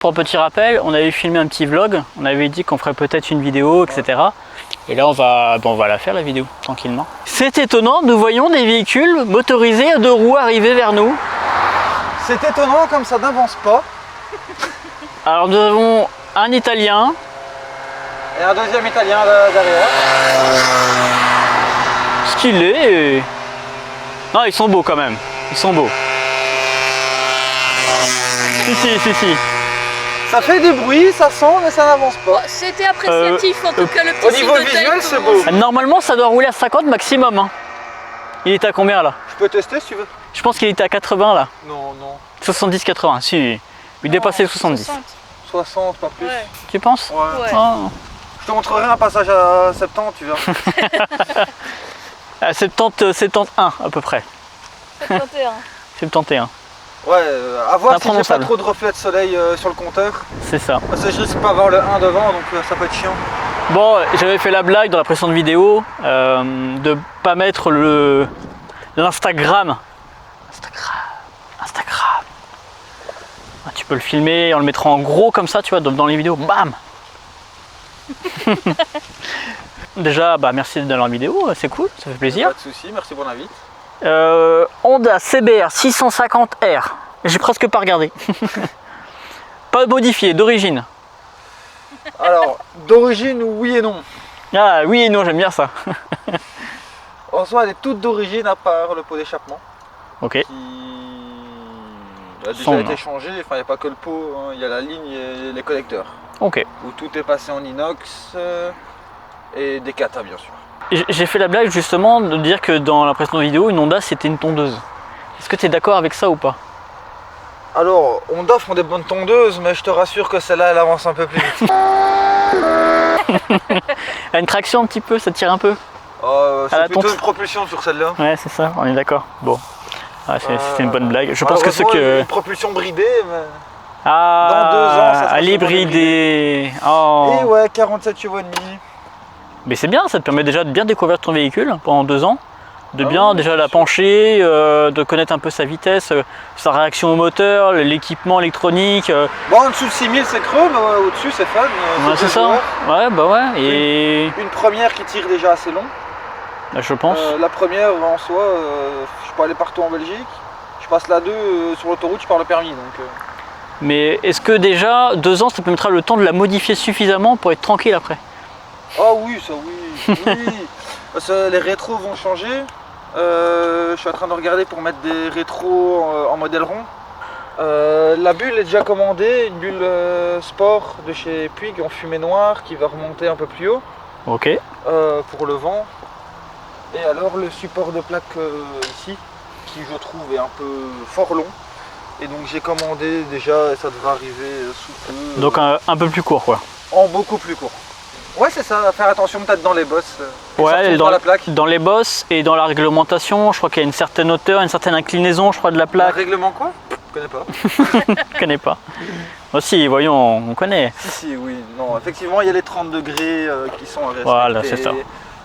Pour petit rappel, on avait filmé un petit vlog, on avait dit qu'on ferait peut-être une vidéo, etc. Et là on va la faire la vidéo, tranquillement. C'est étonnant, nous voyons des véhicules motorisés à 2 roues arriver vers nous. C'est étonnant comme ça n'avance pas. Alors nous avons un Italien. Et un deuxième Italien derrière. Stylé. Non, ils sont beaux quand même, ils sont beaux. Si. Ça fait du bruit, ça sent, mais ça n'avance pas. C'était appréciatif en tout cas le petit Au niveau visuel, c'est beau. Normalement, ça doit rouler à 50 maximum. Hein. Il est à combien là? Je peux tester si tu veux. Je pense qu'il était à 80 là. Non. 70-80, si. Il dépassait les 70. 60, pas plus. Ouais. Tu penses? Ouais. Oh. Je te montrerai un passage à 70, tu verras. À 70, 71 à peu près. 71. 71. Ouais, à voir si j'ai pas Imprononçable. trop de reflets de soleil sur le compteur. C'est ça. Parce que je risque pas d'avoir le 1 devant, donc ça peut être chiant. Bon, j'avais fait la blague dans la précédente vidéo de pas mettre l'Instagram. Instagram. Ah, tu peux le filmer, on le mettra en gros comme ça, tu vois, dans les vidéos. Bam. Déjà, merci d'être dans la vidéo, c'est cool, ça fait plaisir. Pas de soucis, merci pour l'invite. Honda CBR 650R. J'ai presque pas regardé. Pas modifié, d'origine. Alors, d'origine, oui et non. Ah oui et non, j'aime bien ça. En soi, elle est toute d'origine à part le pot d'échappement. Ok. Qui a déjà Sombre. été changé. Enfin, il n'y a pas que le pot, hein. Il y a la ligne et les connecteurs. Ok. Où tout est passé en inox et des katas, bien sûr. J'ai fait la blague justement de dire que dans la précédente vidéo, une Honda c'était une tondeuse. Est-ce que tu es d'accord avec ça ou pas? Alors, Honda font des bonnes tondeuses, mais je te rassure que celle-là, elle avance un peu plus vite. Elle a une traction un petit peu, ça tire un peu. C'est plutôt une propulsion sur celle-là. Ouais, c'est ça, on est d'accord. Bon. Ah, c'était une bonne blague. Je pense que Malheureusement, c'est que. une propulsion bridée, mais... Ah, dans 2 ans, ça sera elle est sûrement bridée. Oh. Et ouais, 47 chevaux et demi. Mais c'est bien, ça te permet déjà de bien découvrir ton véhicule pendant 2 ans. De Ah bien oui, déjà c'est la sûr. pencher, de connaître un peu sa vitesse, sa réaction au moteur, l'équipement électronique. Bon, en dessous de 6000, c'est creux, mais au-dessus, c'est fun. Ouais, c'est ça. Ouais, bah ouais. Et Une première qui tire déjà assez long. je pense. La première, en soi, je peux aller partout en Belgique. Je passe la 2 sur l'autoroute, je pars le permis. Donc, Mais est-ce que déjà 2 ans, ça te permettra le temps de la modifier suffisamment pour être tranquille après? Ah oui, ça oui. Oui. Parce que les rétros vont changer. Je suis en train de regarder pour mettre des rétros en modèle rond. La bulle est déjà commandée, une bulle sport de chez Puig en fumée noire qui va remonter un peu plus haut Ok. pour le vent. Et alors le support de plaque ici, qui je trouve est un peu fort long. Et donc j'ai commandé déjà et ça devrait arriver sous peu. Donc un peu plus court quoi. En beaucoup plus court. Ouais, c'est ça, faire attention peut-être dans les bosses. Ouais, dans la plaque. dans les bosses et dans la réglementation, je crois qu'il y a une certaine hauteur, une certaine inclinaison, je crois, de la Le plaque. règlement quoi? Je connais pas. Je connais pas. Moi si, voyons, on connaît. Si, oui. Non, effectivement, il y a les 30 degrés qui sont à respecter. Voilà, c'est ça.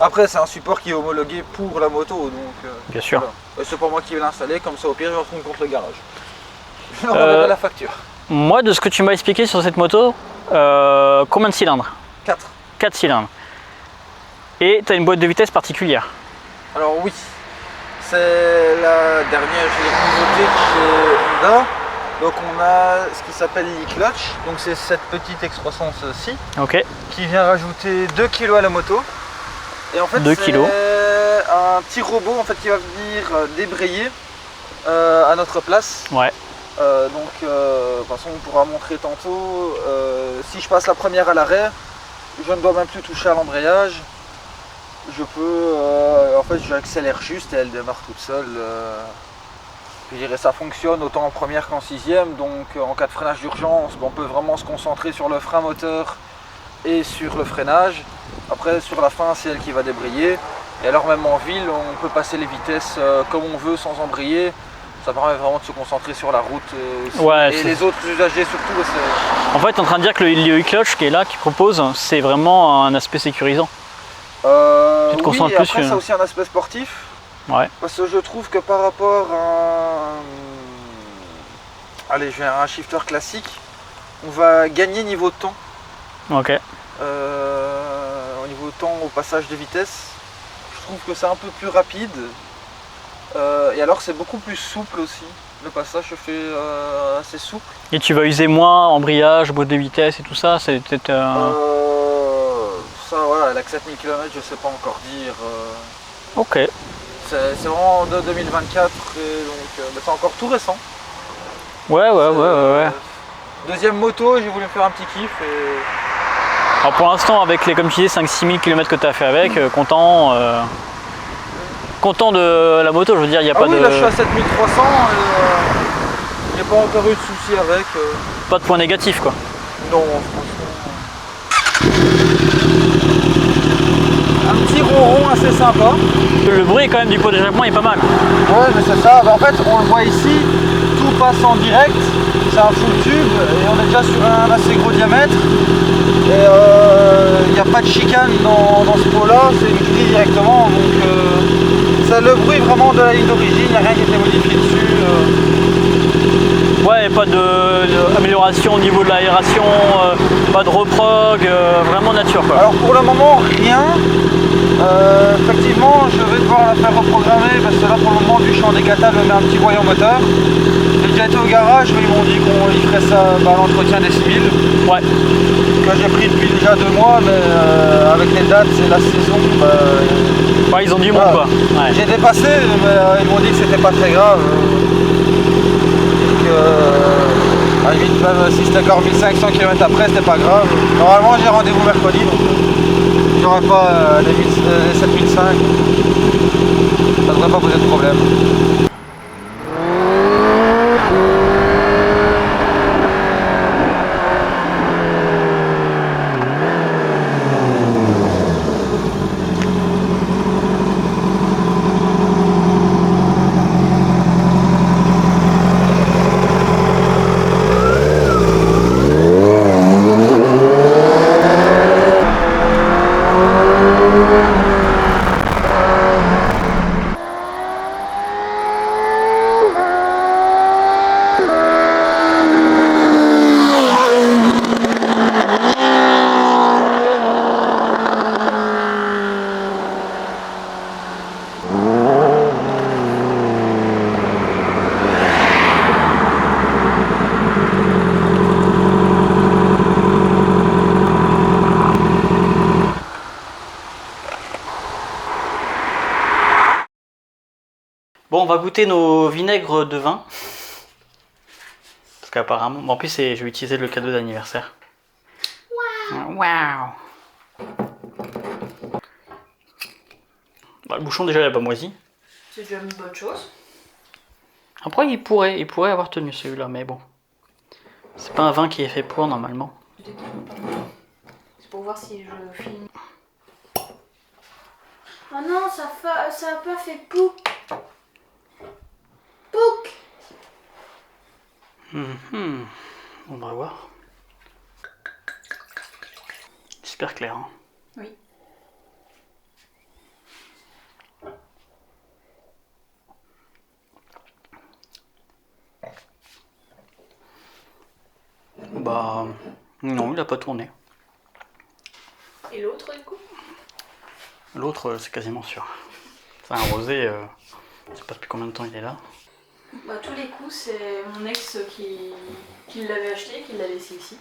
Après, c'est un support qui est homologué pour la moto, donc... Bien sûr. Voilà. C'est pas moi qui vais l'installer, comme ça, au pire, je retourne contre le garage. Je leur enverrai la facture. Moi, de ce que tu m'as expliqué sur cette moto, combien de cylindres? 4. 4 cylindres. Et tu as une boîte de vitesse particulière. Alors oui, c'est la dernière nouveauté chez Honda. Donc on a ce qui s'appelle l'e-clutch, donc c'est cette petite X300-ci Ok. qui vient rajouter 2 kg à la moto. Et en fait 2 c'est kilos. un petit robot en fait, qui va venir débrayer à notre place. Ouais. De toute façon on pourra montrer tantôt. Si je passe la première à l'arrêt, je ne dois même plus toucher à l'embrayage. Je peux, en fait j'accélère juste et elle démarre toute seule. Je dirais ça fonctionne autant en première qu'en sixième, donc en cas de freinage d'urgence, on peut vraiment se concentrer sur le frein moteur et sur le freinage. Après sur la fin c'est elle qui va débrayer. Et alors même en ville on peut passer les vitesses comme on veut sans embrayer. Ça permet vraiment de se concentrer sur la route aussi. Ouais, et les autres usagers surtout. En fait, tu es en train de dire que le e-clutch qui est là, qui propose, c'est vraiment un aspect sécurisant. Tu te concentres oui, et plus après sur- ça a aussi un aspect sportif. Ouais. Parce que je trouve que par rapport à un shifter classique, on va gagner niveau temps. Ok. Au niveau temps au passage de vitesse. Je trouve que c'est un peu plus rapide. Et alors c'est beaucoup plus souple aussi. Le passage se fait assez souple. Et tu vas user moins embrayage, boîte de vitesse et tout ça, c'est peut-être... Ça voilà, avec 7000 km je sais pas encore dire. Ok. C'est vraiment de 2024 et donc c'est encore tout récent. Ouais. Deuxième moto, j'ai voulu me faire un petit kiff et... Alors pour l'instant, avec les, comme tu dis, 5-6 000 km que tu as fait avec, content, content de la moto, je veux dire, il n'y a pas oui, de... là je suis à 7300 et j'ai pas encore eu de soucis avec. Pas de points négatifs quoi. Non, franchement. Un petit ronron assez sympa. Le bruit quand même du pot d'échappement est pas mal. Ouais, mais c'est ça. En fait, on le voit ici, tout passe en direct. C'est un full tube et on est déjà sur un assez gros diamètre. Et il n'y a pas de chicane dans ce pot-là, c'est une grille directement. Donc c'est le bruit vraiment de la ligne d'origine, il n'y a rien qui a été modifié dessus. Ouais, pas d'amélioration au niveau de l'aération, pas de reprog, vraiment nature quoi. Alors pour le moment, rien. Effectivement, je vais devoir la faire reprogrammer parce que là pour le moment, vu que je suis en décata, je me mets un petit voyant moteur. J'ai déjà été au garage, mais ils m'ont dit qu'on livrait ça à l'entretien des civils. Ouais. Que j'ai pris depuis déjà 2 mois, mais avec les dates et la saison, Ouais, ils ont du monde voilà. quoi. Ouais. J'ai dépassé, mais ils m'ont dit que c'était pas très grave. À la limite, même si c'était encore 1500 km après, c'était pas grave. Normalement, j'ai rendez-vous mercredi, donc il n'y aurait pas les 7005. Ça devrait pas poser de problème. Bon, on va goûter nos vinaigres de vin. Parce qu'apparemment... Bon, en plus, je vais utiliser le cadeau d'anniversaire. Waouh. Bah, le bouchon déjà il n'est pas moisi. C'est déjà une bonne chose. Après, il pourrait avoir tenu celui-là, mais bon. C'est pas un vin qui est fait pour normalement. C'est pour voir si je filme. Oh non, ça a pas fait pouc. Pouc. On va voir. Super clair. Hein. Oui. Bah non, il a pas tourné. Et l'autre du coup? L'autre, c'est quasiment sûr. C'est un rosé, je sais pas depuis combien de temps il est là. Bah tous les coups, c'est mon ex qui l'avait acheté, qui l'a laissé ici.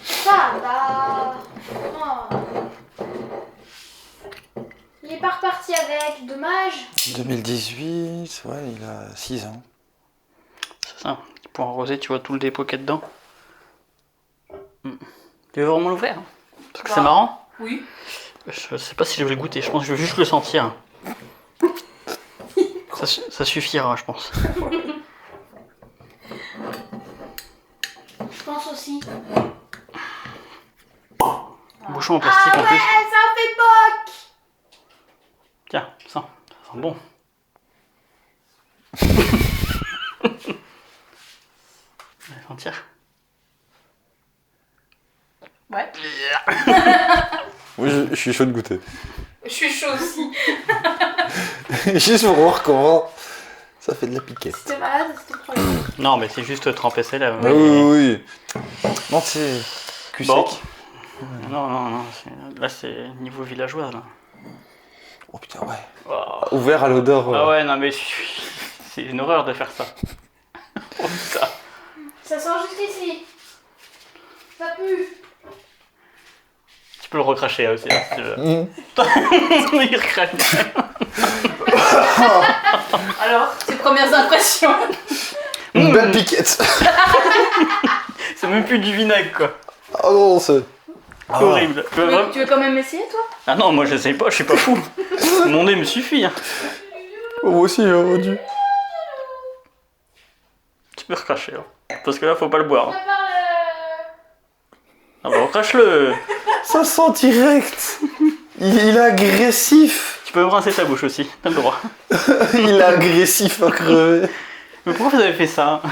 Ça va. Oh. Il est pas reparti avec, dommage. 2018, ouais, il a 6 ans. C'est ça. Pour un rosé, tu vois tout le dépôt qu'il y a dedans. Tu veux vraiment l'ouvrir? Parce que c'est marrant. Oui. Je sais pas si je vais le goûter, je pense que je veux juste le sentir. Ça suffira, je pense. Je pense aussi. Bouchon en plastique en plus. Ça fait poc. Tiens, ça sent bon. On va sentir. Ouais. Oui, je suis chaud de goûter. Je suis chaud aussi. Juste pour voir comment ça fait de la piquette. Si t'es malade, c'est ton problème. Non, mais c'est juste tremper ses lèvres. Oui, oui, oui. Non, c'est cul Bon. sec. Non. Là, c'est niveau villageois, là. Oh putain, ouais. Oh. Ouvert à l'odeur. Ah ouais, non, mais c'est une horreur de faire ça. Oh, putain. Ça sort juste ici. Ça pue. Tu peux le recracher aussi, hein, si tu veux. Mmh. Il recrache. Alors, tes premières impressions. Une belle piquette. C'est même plus du vinaigre, quoi. Oh non, c'est... Ah. Horrible. Tu veux quand même essayer, toi? Ah non, moi j'essaye pas, je suis pas fou. Mon nez me suffit. Hein. Oh, moi aussi, oh Dieu. Tu peux recracher, hein. Parce que là, faut pas le boire. Hein. Je parle. Ah bah, recrache-le. Ça sent direct. Il est agressif. Tu peux me rincer ta bouche aussi, t'as le droit. Il est agressif à crever. Mais pourquoi vous avez fait ça?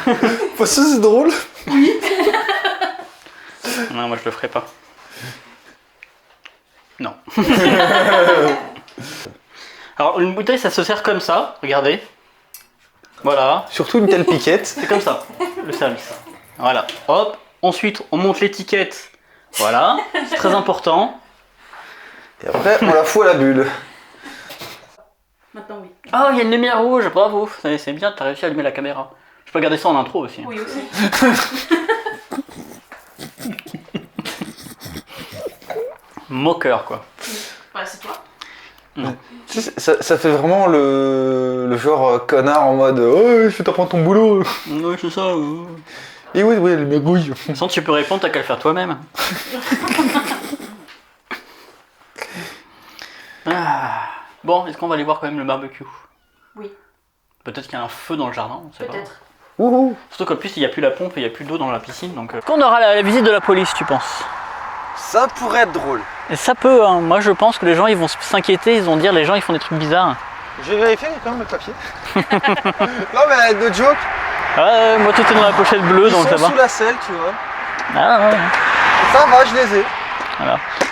Parce que c'est drôle. Non, moi je le ferai pas. Non. Alors, une bouteille, ça se sert comme ça, regardez. Voilà, Surtout une telle piquette. c'est comme ça, le service. Voilà, hop. Ensuite, on monte l'étiquette. Voilà, c'est très important. Et après, on la fout à la bulle. Maintenant, oui. Ah, il y a une lumière rouge, bravo. C'est bien, t'as réussi à allumer la caméra. Je peux regarder ça en intro aussi. Oui, aussi. Moqueur, quoi. Ouais, c'est toi. Tu sais, ça fait vraiment le genre connard en mode oh, je vais t'apprendre ton boulot. Ouais, c'est ça. Et oui, les magouilles. Sans tu peux répondre, t'as qu'à le faire toi-même. Ah. Bon, est-ce qu'on va aller voir quand même le barbecue? Oui. Peut-être qu'il y a un feu dans le jardin, on sait pas. Peut-être. Wouhou. Surtout qu'en plus, il n'y a plus la pompe et il n'y a plus d'eau dans la piscine. Donc, Quand on aura la visite de la police, tu penses? Ça pourrait être drôle. Et ça peut, hein. Moi je pense que les gens ils vont s'inquiéter, ils vont dire les gens ils font des trucs bizarres. Je vais vérifier quand même le papier. Non mais no joke, Ouais, moi tout est dans la pochette bleue ils donc ça sont va. sous la selle, tu vois. Ah ouais. Ça va, je les ai. Voilà.